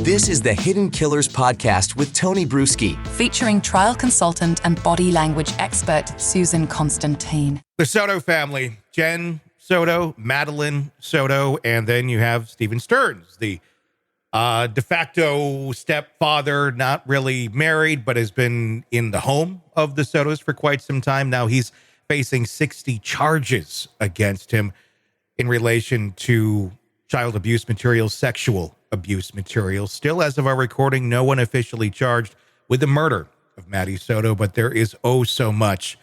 This is the Hidden Killers podcast with Tony Brueski, featuring trial consultant and body language expert Susan Constantine. The Soto family, Jen Soto, Maddie Soto, and then you have Steven Stearns, the de facto stepfather, not really married, but has been in the home of the Sotos for quite some time. Now he's facing 60 charges against him in relation to child abuse material, sexual abuse material. Still, as of our recording, no one officially charged with the murder of Maddie Soto, but there is so much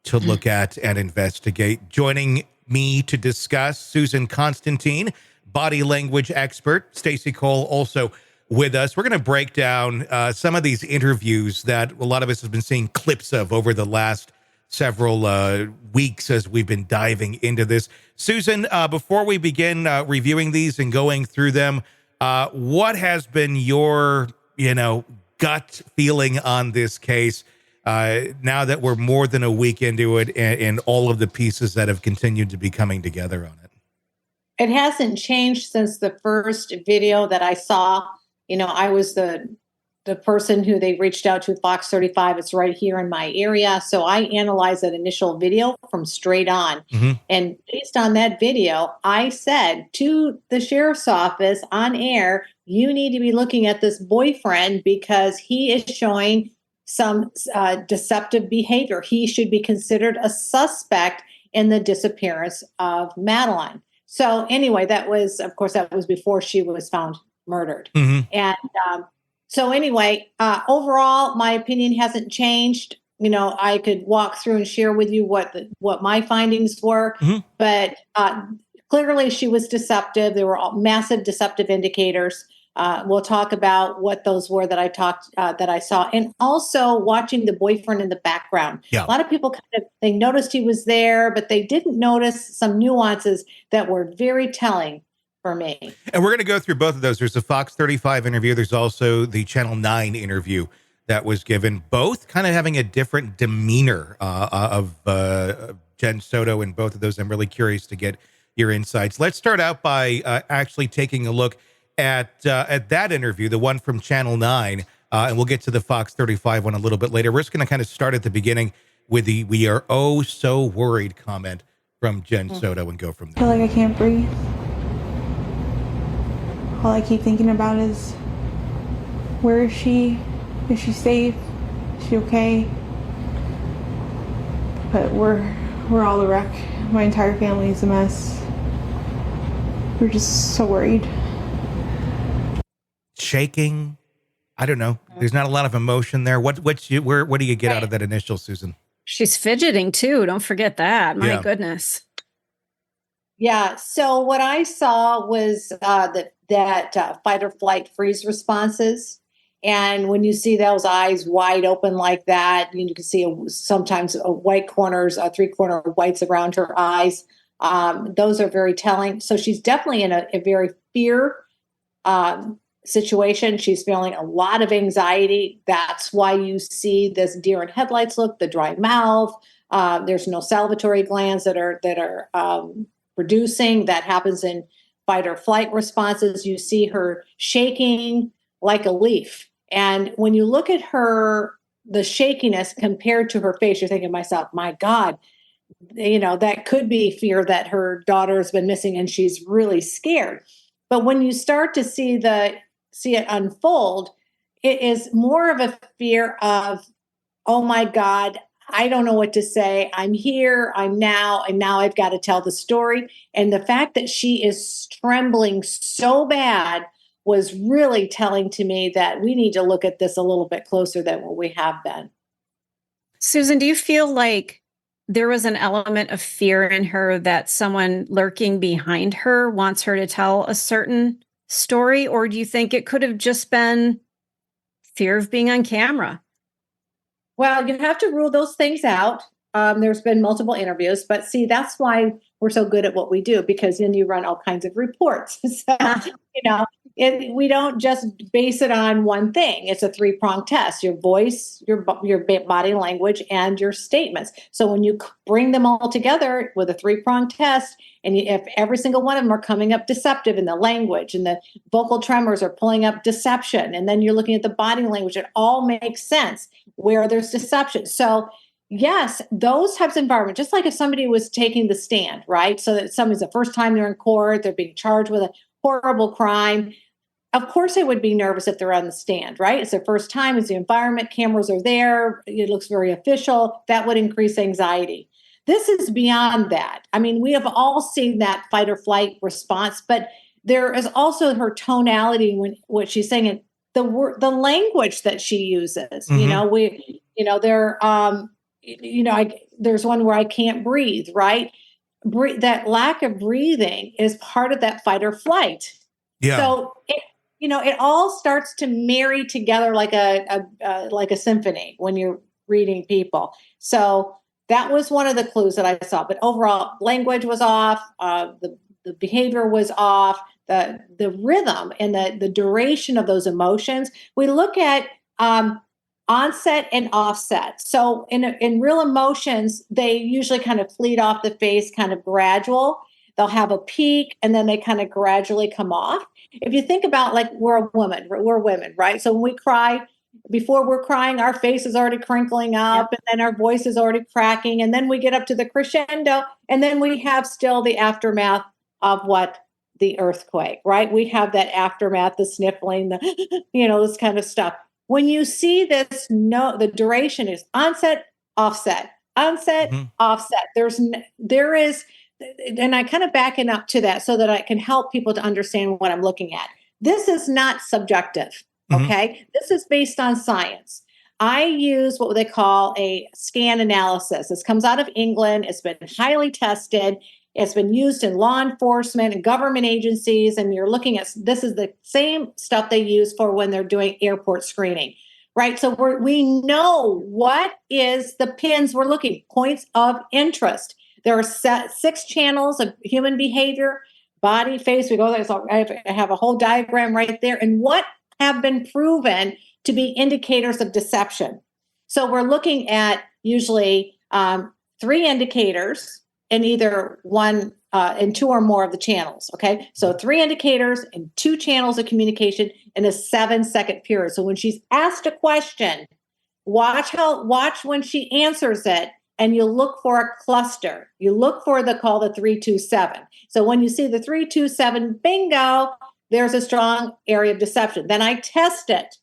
to look at and investigate. Joining me to discuss, Susan Constantine, body language expert. Stacey Cole also with us. We're going to break down some of these interviews that a lot of us have been seeing clips of over the last several weeks as we've been diving into this. Susan, before we begin reviewing these and going through them, what has been your, gut feeling on this case now that we're more than a week into it and all of the pieces that have continued to be coming together on it? It hasn't changed since the first video that I saw. I was the person who they reached out to, Fox 35. It's right here in my area. So I analyzed that initial video from straight on. Mm-hmm. And based on that video, I said to the sheriff's office on air, you need to be looking at this boyfriend because he is showing some deceptive behavior. He should be considered a suspect in the disappearance of Madeline. So anyway, that was before she was found murdered. Mm-hmm. And so anyway, overall, my opinion hasn't changed. I could walk through and share with you what my findings were, mm-hmm. but clearly she was deceptive. There were massive deceptive indicators. We'll talk about what those were that I saw, and also watching the boyfriend in the background. Yeah. A lot of people they noticed he was there, but they didn't notice some nuances that were very telling for me. And we're going to go through both of those. There's a Fox 35 interview. There's also the Channel 9 interview that was given, both kind of having a different demeanor of Jen Soto in both of those. I'm really curious to get your insights. Let's start out by actually taking a look at that interview, the one from Channel 9, and we'll get to the Fox 35 one a little bit later. We're just going to kind of start at the beginning with the "we are oh so worried" comment from Jen Soto and go from there. I feel like I can't breathe. All I keep thinking about is, where is she? Is she safe? Is she okay? But we're all a wreck. My entire family is a mess. We're just so worried. Shaking. I don't know. There's not a lot of emotion there. What do you get out of that initial, Susan? She's fidgeting too. Don't forget that. My goodness. Yeah. So what I saw was that fight or flight freeze responses. And when you see those eyes wide open like that, you can see sometimes white corners, 3-corner whites around her eyes. Those are very telling. So she's definitely in a very fear situation. She's feeling a lot of anxiety. That's why you see this deer in headlights look, the dry mouth. There's no salivatory glands that are producing. That happens in fight or flight responses. You see her shaking like a leaf. And when you look at her, the shakiness compared to her face, you're thinking to myself, my God, that could be fear that her daughter has been missing and she's really scared. But when you start to see it unfold, it is more of a fear of, oh my God, I don't know what to say. I'm here, and now I've got to tell the story. And the fact that she is trembling so bad was really telling to me that we need to look at this a little bit closer than what we have been. Susan, do you feel like there was an element of fear in her that someone lurking behind her wants her to tell a certain story? Or do you think it could have just been fear of being on camera? Well, you have to rule those things out. There's been multiple interviews, but see, that's why we're so good at what we do, because then you run all kinds of reports. So, we don't just base it on one thing. It's a 3-pronged test: your voice, your body language, and your statements. So when you bring them all together with a 3-pronged test, and if every single one of them are coming up deceptive in the language, and the vocal tremors are pulling up deception, and then you're looking at the body language, it all makes sense where there's deception. So yes, those types of environment, just like if somebody was taking the stand, right? So that somebody's the first time they're in court, they're being charged with a horrible crime. Of course, they would be nervous if they're on the stand, right? It's their first time. It's the environment. Cameras are there. It looks very official. That would increase anxiety. This is beyond that. I mean, we have all seen that fight or flight response, but there is also her tonality when what she's saying, and the language that she uses. There's one where I can't breathe, right? That lack of breathing is part of that fight or flight. Yeah. So it all starts to marry together like a symphony when you're reading people. So that was one of the clues that I saw. But overall, language was off. The behavior was off. The rhythm and the duration of those emotions. We look at onset and offset. So in real emotions, they usually kind of fleet off the face, kind of gradual. They'll have a peak and then they kind of gradually come off. If you think about, like, we're women, right? So when we cry, before we're crying, our face is already crinkling up, and then our voice is already cracking. And then we get up to the crescendo, and then we have still the aftermath of the earthquake, right? We have that aftermath, the sniffling, this kind of stuff. When you see this, the duration is onset, offset, offset. There is, and I kind of back it up to that so that I can help people to understand what I'm looking at. This is not subjective, okay? This is based on science. I use what they call a scan analysis. This comes out of England. It's been highly tested. It's been used in law enforcement and government agencies. And you're looking at, this is the same stuff they use for when they're doing airport screening, right? So we know what is the pins we're looking, points of interest. There are 6 channels of human behavior: body, face. We go there. So I have a whole diagram right there. And what have been proven to be indicators of deception. So we're looking at usually 3 indicators in either one and 2 or more of the channels. Okay. So 3 indicators and 2 channels of communication in a 7-second period. So when she's asked a question, watch when she answers it. And you look for a cluster. You look for the 327. So when you see the 327, bingo, there's a strong area of deception. Then I test it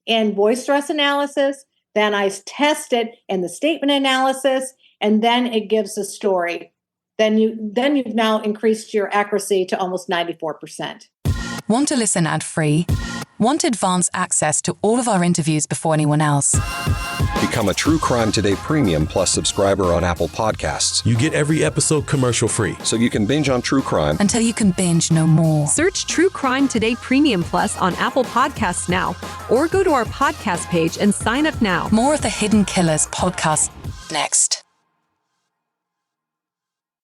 in voice stress analysis. Then I test it in the statement analysis, and then it gives a story. Then you've now increased your accuracy to almost 94%. Want to listen ad-free? Want advanced access to all of our interviews before anyone else? Become a True Crime Today Premium Plus subscriber on Apple Podcasts. You get every episode commercial-free, so you can binge on true crime until you can binge no more. Search True Crime Today Premium Plus on Apple Podcasts now, or go to our podcast page and sign up now. More of the Hidden Killers podcast next.